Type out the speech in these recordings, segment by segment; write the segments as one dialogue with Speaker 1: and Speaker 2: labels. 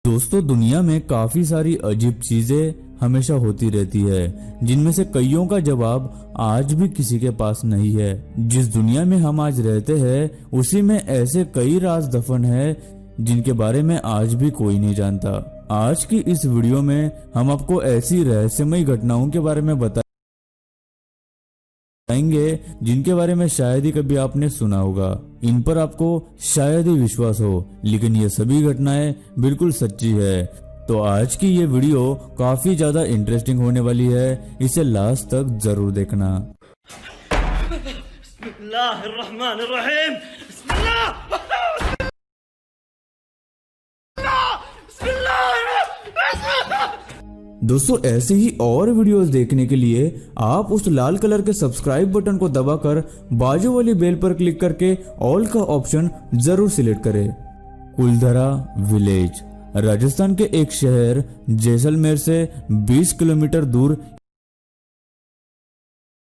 Speaker 1: दोस्तों, दुनिया में काफी सारी अजीब चीजें हमेशा होती रहती है, जिनमें से कईयों का जवाब आज भी किसी के पास नहीं है। जिस दुनिया में हम आज रहते हैं, उसी में ऐसे कई राज दफन है जिनके बारे में आज भी कोई नहीं जानता। आज की इस वीडियो में हम आपको ऐसी रहस्यमयी घटनाओं के बारे में बताएंगे जिनके बारे में शायद ही कभी आपने सुना होगा। इन पर आपको शायद ही विश्वास हो, लेकिन ये सभी घटनाएं बिल्कुल सच्ची है। तो आज की ये वीडियो काफी ज्यादा इंटरेस्टिंग होने वाली है, इसे लास्ट तक जरूर देखना।
Speaker 2: बिस्मिल्लाहिर्रहमानिर्रहीम। बिस्मिल्लाह।
Speaker 1: दोस्तों, ऐसे ही और वीडियोस देखने के लिए आप उस लाल कलर के सब्सक्राइब बटन को दबाकर बाजू वाली बेल पर क्लिक करके ऑल का ऑप्शन जरूर सिलेक्ट करें। कुलधरा विलेज राजस्थान के एक शहर जैसलमेर से 20 किलोमीटर दूर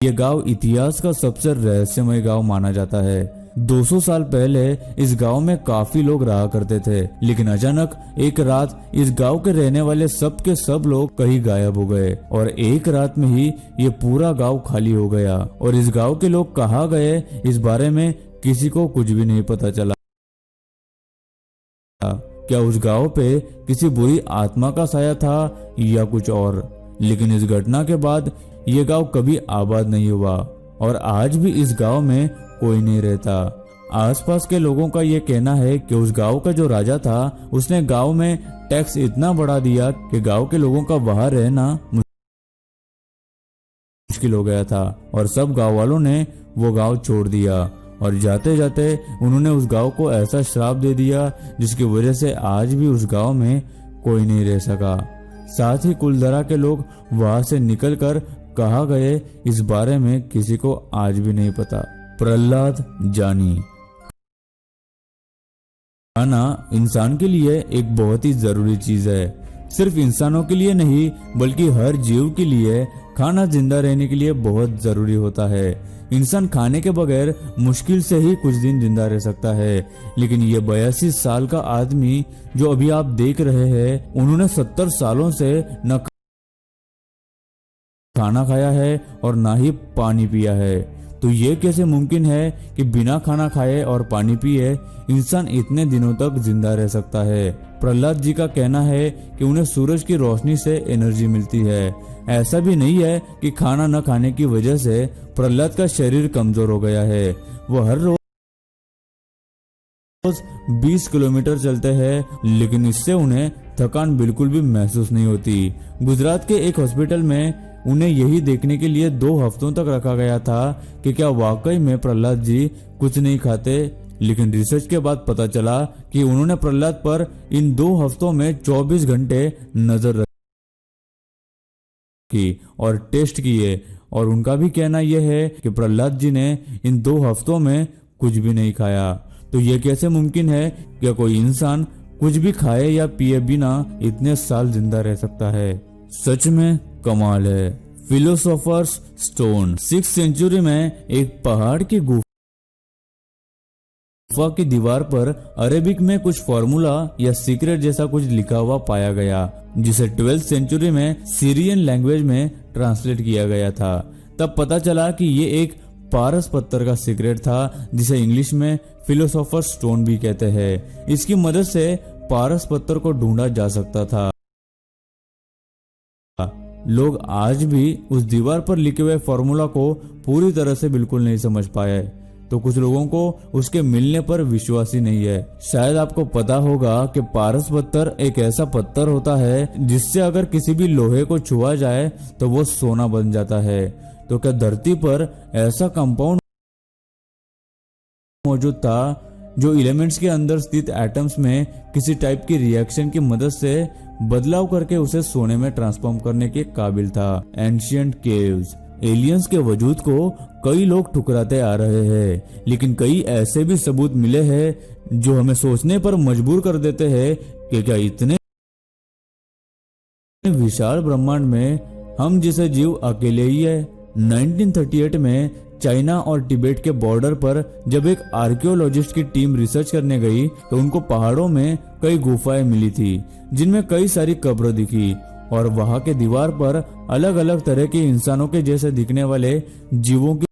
Speaker 1: यह गांव इतिहास का सबसे रहस्यमय गांव माना जाता है। 200 साल पहले इस गांव में काफी लोग रहा करते थे, लेकिन अचानक एक रात इस गांव के रहने वाले सब के सब लोग कहीं गायब हो गए और एक रात में ही ये पूरा गांव खाली हो गया। और इस गांव के लोग कहाँ गए, इस बारे में किसी को कुछ भी नहीं पता चला। क्या उस गांव पे किसी बुरी आत्मा का साया था या कुछ और। लेकिन इस घटना के बाद ये गांव कभी आबाद नहीं हुआ और आज भी इस गांव में कोई नहीं रहता। आसपास के लोगों का ये कहना है कि उस गांव का जो राजा था, उसने गांव में टैक्स इतना बढ़ा दिया कि गांव के लोगों का वहां रहना मुश्किल हो गया था और सब गांव वालों ने वो गांव छोड़ दिया। और जाते जाते उन्होंने उस गांव को ऐसा श्राप दे दिया जिसकी वजह से आज भी उस गांव में कोई नहीं रह सका। साथ ही कुलधरा के लोग वहां से निकलकर कहाँ गए, इस बारे में किसी को आज भी नहीं पता। प्रहलाद जानी। खाना इंसान के लिए एक बहुत ही जरूरी चीज है। सिर्फ इंसानों के लिए नहीं, बल्कि हर जीव के लिए खाना जिंदा रहने के लिए बहुत जरूरी होता है। इंसान खाने के बगैर मुश्किल से ही कुछ दिन जिंदा रह सकता है, लेकिन ये 82 साल का आदमी जो अभी आप देख रहे हैं, उन्होंने 70 सालों से न खाना खाया है और ना ही पानी पिया है। तो ये कैसे मुमकिन है कि बिना खाना खाए और पानी पिए इंसान इतने दिनों तक जिंदा रह सकता है। प्रहलाद जी का कहना है कि उन्हें सूरज की रोशनी से एनर्जी मिलती है। ऐसा भी नहीं है कि खाना न खाने की वजह से प्रहलाद का शरीर कमजोर हो गया है। वो हर रोज 20 किलोमीटर चलते हैं, लेकिन इससे उन्हें थकान बिल्कुल भी महसूस नहीं होती। गुजरात के एक हॉस्पिटल में उन्हें यही देखने के लिए 2 हफ्तों तक रखा गया था कि क्या वाकई में प्रहलाद जी कुछ नहीं खाते। लेकिन रिसर्च के बाद पता चला कि उन्होंने प्रहलाद पर इन 2 हफ्तों में 24 घंटे नजर रखी और टेस्ट किए, और उनका भी कहना यह है कि प्रहलाद जी ने इन 2 हफ्तों में कुछ भी नहीं खाया। तो ये कैसे मुमकिन है कि कोई इंसान कुछ भी खाए या पिए बिना इतने साल जिंदा रह सकता है। सच में कमाल है। फिलोसोफर्स स्टोन 6th सेंचुरी में एक पहाड़ की गुफा की दीवार पर अरेबिक में कुछ फॉर्मूला या सीक्रेट जैसा कुछ लिखा हुआ पाया गया, जिसे 12th सेंचुरी में सीरियन लैंग्वेज में ट्रांसलेट किया गया था। तब पता चला कि ये एक पारस पत्थर का सीक्रेट था, जिसे इंग्लिश में फिलोसोफर स्टोन भी कहते हैं। इसकी मदद से पारस पत्थर को ढूंढा जा सकता था। लोग आज भी उस दीवार पर लिखे हुए फॉर्मूला को पूरी तरह से बिल्कुल नहीं समझ पाए, तो कुछ लोगों को उसके मिलने पर विश्वास ही नहीं है। शायद आपको पता होगा कि पारस पत्थर एक ऐसा पत्थर होता है जिससे अगर किसी भी लोहे को छुआ जाए तो वो सोना बन जाता है। तो क्या धरती पर ऐसा कंपाउंड मौजूद था जो एलिमेंट्स के अंदर स्थित एटम्स में किसी टाइप की रिएक्शन की मदद से बदलाव करके उसे सोने में ट्रांसफॉर्म करने के काबिल था। Ancient caves. एलियंस के वजूद को कई लोग ठुकराते आ रहे हैं, लेकिन कई ऐसे भी सबूत मिले हैं जो हमें सोचने पर मजबूर कर देते हैं कि क्या इतने विशाल ब्रह्मांड में हम जैसे जीव अकेले ही है। 1938 में चाइना और तिब्बत के बॉर्डर पर जब एक आर्कियोलॉजिस्ट की टीम रिसर्च करने गई तो उनको पहाड़ों में कई गुफाएं मिली थी जिनमें कई सारी कब्र दिखी और वहां के दीवार पर अलग अलग तरह के इंसानों के जैसे दिखने वाले जीवों की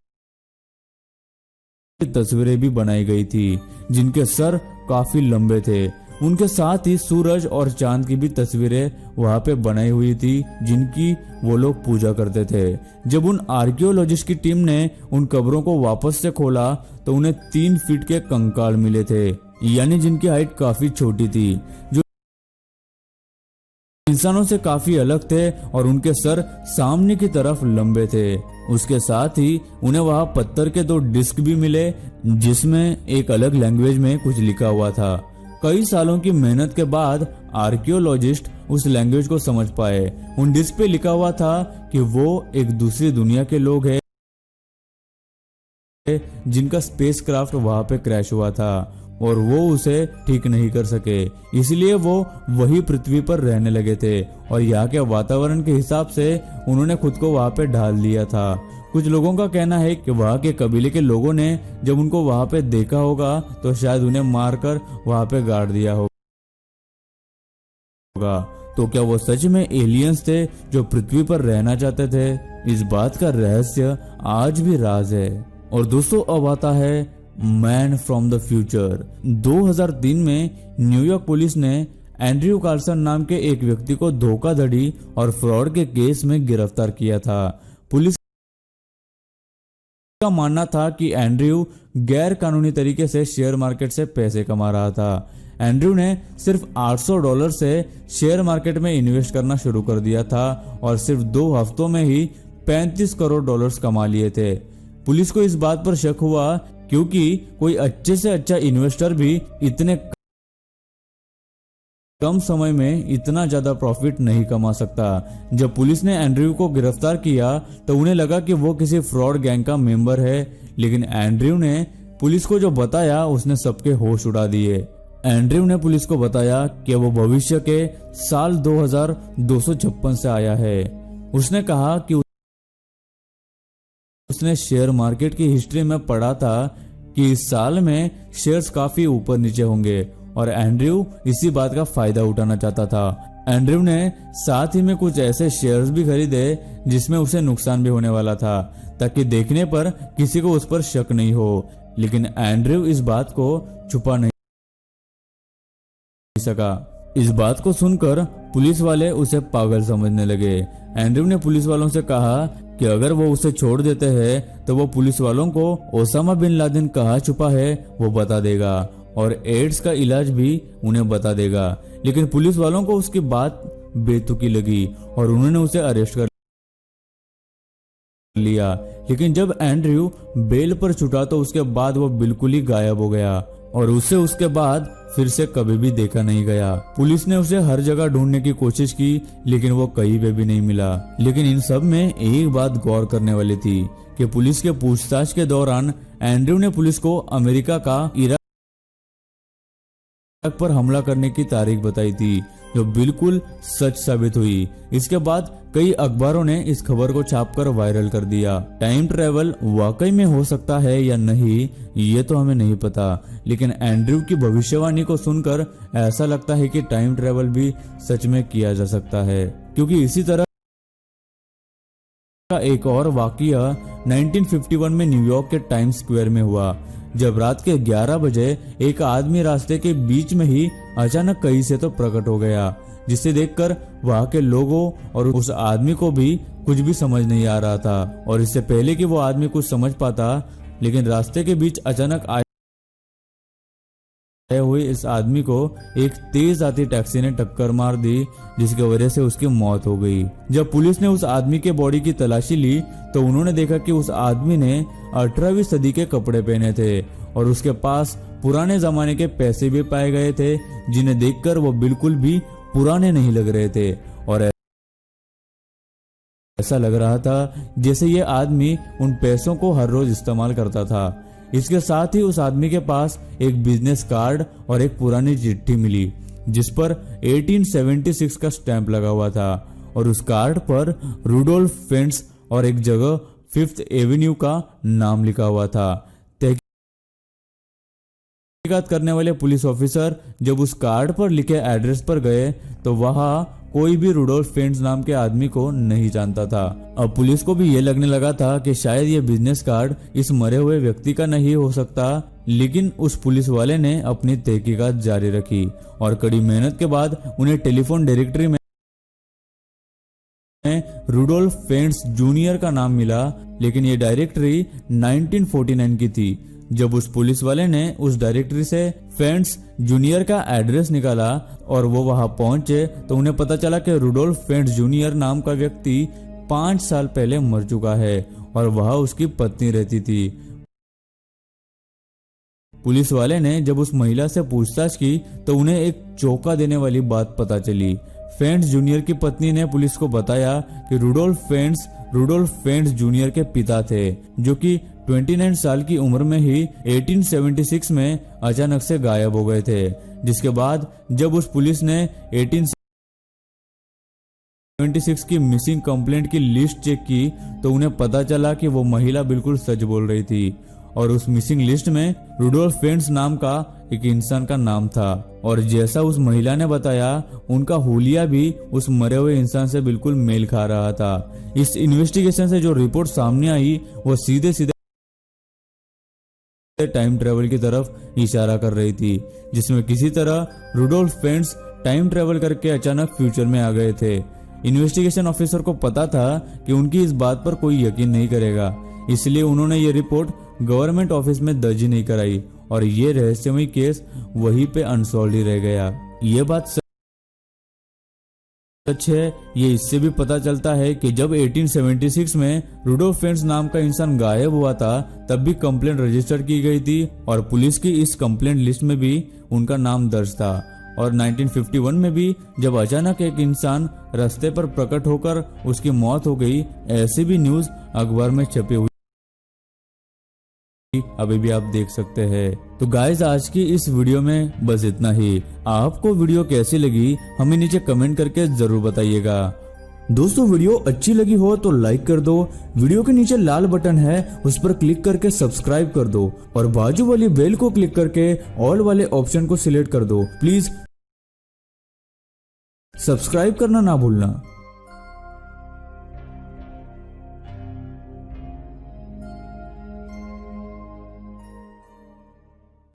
Speaker 1: तस्वीरें भी बनाई गई थी जिनके सर काफी लंबे थे। उनके साथ ही सूरज और चांद की भी तस्वीरें वहां पे बनाई हुई थी जिनकी वो लोग पूजा करते थे। जब उन आर्कियोलॉजिस्ट की टीम ने उन कब्रों को वापस से खोला तो उन्हें 3 फीट के कंकाल मिले थे, यानी जिनकी हाइट काफी छोटी थी, जो इंसानों से काफी अलग थे और उनके सर सामने की तरफ लंबे थे। उसके साथ ही उन्हें वहां पत्थर के 2 डिस्क भी मिले जिसमें एक अलग लैंग्वेज में कुछ लिखा हुआ था। कई सालों की मेहनत के बाद आर्कियोलॉजिस्ट उस लैंग्वेज को समझ पाए। उन डिस्क पे लिखा हुआ था कि वो एक दूसरी दुनिया के लोग हैं जिनका स्पेसक्राफ्ट वहां पे क्रैश हुआ था और वो उसे ठीक नहीं कर सके, इसलिए वो वही पृथ्वी पर रहने लगे थे और यहाँ के वातावरण के हिसाब से उन्होंने खुद को वहां पे ढाल लिया था। कुछ लोगों का कहना है कि वहां के कबीले के लोगों ने जब उनको वहां पे देखा होगा तो शायद उन्हें मारकर वहां पे गाड़ दिया होगा। तो क्या वो सच में एलियंस थे जो पृथ्वी पर रहना चाहते थे? इस बात का रहस्य आज भी राज है। और दोस्तों अब आता है मैन फ्रॉम द फ्यूचर। 2003 में न्यूयॉर्क पुलिस ने एंड्रयू कार्सन नाम के एक व्यक्ति को धोखाधड़ी और फ्रॉड के केस में गिरफ्तार किया था। पुलिस का मानना था कि एंड्रयू गैर कानूनी तरीके से शेयर मार्केट से पैसे कमा रहा था। एंड्रयू ने सिर्फ $800 से शेयर मार्केट में इन्वेस्ट करना शुरू कर दिया था और सिर्फ 2 हफ्तों में ही $35 करोड़ कमा लिए थे। पुलिस को इस बात पर शक हुआ क्योंकि कोई अच्छे से अच्छा इन्वेस्टर भी इतने कम समय में इतना ज्यादा प्रॉफिट नहीं कमा सकता। जब पुलिस ने एंड्रयू को गिरफ्तार किया तो उन्हें लगा कि वो किसी फ्रॉड गैंग का मेंबर है, लेकिन एंड्रयू ने पुलिस को जो बताया उसने सबके होश उड़ा दिए। एंड्रयू ने पुलिस को बताया कि वो भविष्य के साल 2256 से आया है। उसने कहा कि उसने शेयर मार्केट की हिस्ट्री में पढ़ा था कि इस साल में शेयर्स काफी ऊपर नीचे होंगे और एंड्रयू इसी बात का फायदा उठाना चाहता था। एंड्रयू ने साथ ही में कुछ ऐसे शेयर्स भी खरीदे जिसमें उसे नुकसान भी होने वाला था ताकि देखने पर किसी को उस पर शक नहीं हो, लेकिन एंड्रयू इस बात को छुपा नहीं सका। इस बात को सुनकर पुलिस वाले उसे पागल समझने लगे। एंड्रयू ने पुलिस वालों से कहा कि अगर वो उसे छोड़ देते हैं तो वो पुलिस वालों को ओसामा बिन लादेन कहाँ छुपा है वो बता देगा और एड्स का इलाज भी उन्हें बता देगा। लेकिन पुलिस वालों को उसकी बात बेतुकी लगी और उन्होंने उसे अरेस्ट कर लिया। लेकिन जब एंड्रयू बेल पर छूटा तो उसके बाद वो बिल्कुल ही गायब हो गया और उसे उसके बाद फिर से कभी भी देखा नहीं गया। पुलिस ने उसे हर जगह ढूंढने की कोशिश की लेकिन वो कहीं पे भी नहीं मिला। लेकिन इन सब में एक बात गौर करने वाली थी कि पुलिस के पूछताछ के दौरान एंड्रयू ने पुलिस को अमेरिका का इराक पर हमला करने की तारीख बताई थी जो बिल्कुल सच साबित हुई। इसके बाद कई अखबारों ने इस खबर को छापकर वायरल कर दिया। टाइम ट्रेवल वाकई में हो सकता है या नहीं ये तो हमें नहीं पता, लेकिन एंड्रयू की भविष्यवाणी को सुनकर ऐसा लगता है कि टाइम ट्रेवल भी सच में किया जा सकता है, क्योंकि इसी तरह का एक और वाकया 1951 में न्यूयॉर्क के टाइम्स स्क्वायर में हुआ, जब रात के 11 बजे एक आदमी रास्ते के बीच में ही अचानक कहीं से तो प्रकट हो गया, जिसे देखकर वहां के लोगों और उस आदमी को भी कुछ भी समझ नहीं आ रहा था। और इससे पहले कि वो आदमी कुछ समझ पाता, लेकिन रास्ते के बीच अचानक आए हुए इस आदमी को एक तेज आती टैक्सी ने टक्कर मार दी, जिसकी वजह से उसकी मौत हो गई। जब पुलिस ने उस आदमी के बॉडी की तलाशी ली तो उन्होंने देखा कि उस आदमी ने 18वीं सदी के कपड़े पहने थे और उसके पास पुराने जमाने के पैसे भी पाए गए थे, जिन्हें देखकर वो बिल्कुल भी पुराने नहीं लग रहे थे और ऐसा लग रहा था जैसे ये आदमी उन पैसों को हर रोज इस्तेमाल करता था। इसके साथ ही उस आदमी के पास एक बिजनेस कार्ड और एक पुरानी चिट्ठी मिली जिस पर 1876 का स्टैंप लगा हुआ था और उस कार्ड पर रूडोल्फ फेंट्स और एक जगह 5th एवेन्यू का नाम लिखा हुआ था। तहकीकात करने वाले पुलिस ऑफिसर जब उस कार्ड पर लिखे एड्रेस पर गए तो वहां कोई भी रुडोल्फ फेंट्स नाम के आदमी को नहीं जानता था। अब पुलिस को भी ये लगने लगा था कि शायद ये बिजनेस कार्ड इस मरे हुए व्यक्ति का नहीं हो सकता, लेकिन उस पुलिस वाले ने अपनी तहकीकात जारी रखी और कड़ी मेहनत के बाद उन्हें टेलीफोन डायरेक्टरी में रुडोल्फ फेंट्स जूनियर का नाम मिला, लेकिन ये डायरेक्टरी 1949 की थी। जब उस पुलिस वाले ने उस डायरेक्टरी से फेंट्स जूनियर का एड्रेस निकाला और वो वहां पहुंचे तो उन्हें पता चला कि रुडोल्फ फेंट्स जूनियर नाम का व्यक्ति 5 साल पहले मर चुका है और वहां उसकी पत्नी रहती थी। पुलिस वाले ने जब उस महिला से पूछताछ की तो उन्हें एक चौंका देने वाली बात पता चली। फेंट्स जूनियर की पत्नी ने पुलिस को बताया कि रुडोल्फ फेंट्स जूनियर के पिता थे, जो कि 29 साल की उम्र में ही 1876 में अचानक से गायब हो गए थे। जिसके बाद जब उस पुलिस ने 1876 की मिसिंग कंप्लेंट की लिस्ट चेक की तो उन्हें पता चला कि वो महिला बिल्कुल सच बोल रही थी और उस मिसिंग लिस्ट में रुडोल्फ फेंट्स नाम का एक इंसान का नाम था। और जैसा उस महिला ने बताया, उनका हुलिया भी उस मरे हुए इंसान से बिल्कुल मेल खा रहा था। इस इन्वेस्टिगेशन से जो रिपोर्ट सामने आई वो सीधे सीधे टाइम ट्रेवल की तरफ इशारा कर रही थी, जिसमें किसी तरह रुडोल्फ फेंट्स टाइम ट्रेवल करके अचानक फ्यूचर में आ गए थे। इन्वेस्टिगेशन ऑफिसर को पता था कि उनकी इस बात पर कोई यकीन नहीं करेगा, इसलिए उन्होंने ये रिपोर्ट गवर्नमेंट ऑफिस में दर्ज नहीं कराई और ये रहस्यमयी केस वहीं पे अनसॉल्व ही रह गया। ये बात सच है, ये इससे भी पता चलता है कि जब 1876 में रुडोल्फ फेंट्स नाम का इंसान गायब हुआ था तब भी कंप्लेंट रजिस्टर की गई थी और पुलिस की इस कंप्लेंट लिस्ट में भी उनका नाम दर्ज था। और 1951 में भी जब अचानक एक इंसान रास्ते पर प्रकट होकर उसकी मौत हो गई, ऐसी भी न्यूज अखबार में छपी हुई अभी भी आप देख सकते हैं। तो गाइस, आज की इस वीडियो में बस इतना ही। आपको वीडियो कैसी लगी हमें नीचे कमेंट करके जरूर बताइएगा। दोस्तों, वीडियो अच्छी लगी हो तो लाइक कर दो, वीडियो के नीचे लाल बटन है उस पर क्लिक करके सब्सक्राइब कर दो और बाजू वाली बेल को क्लिक करके ऑल वाले ऑप्शन को सिलेक्ट कर दो। प्लीज सब्सक्राइब करना ना भूलना।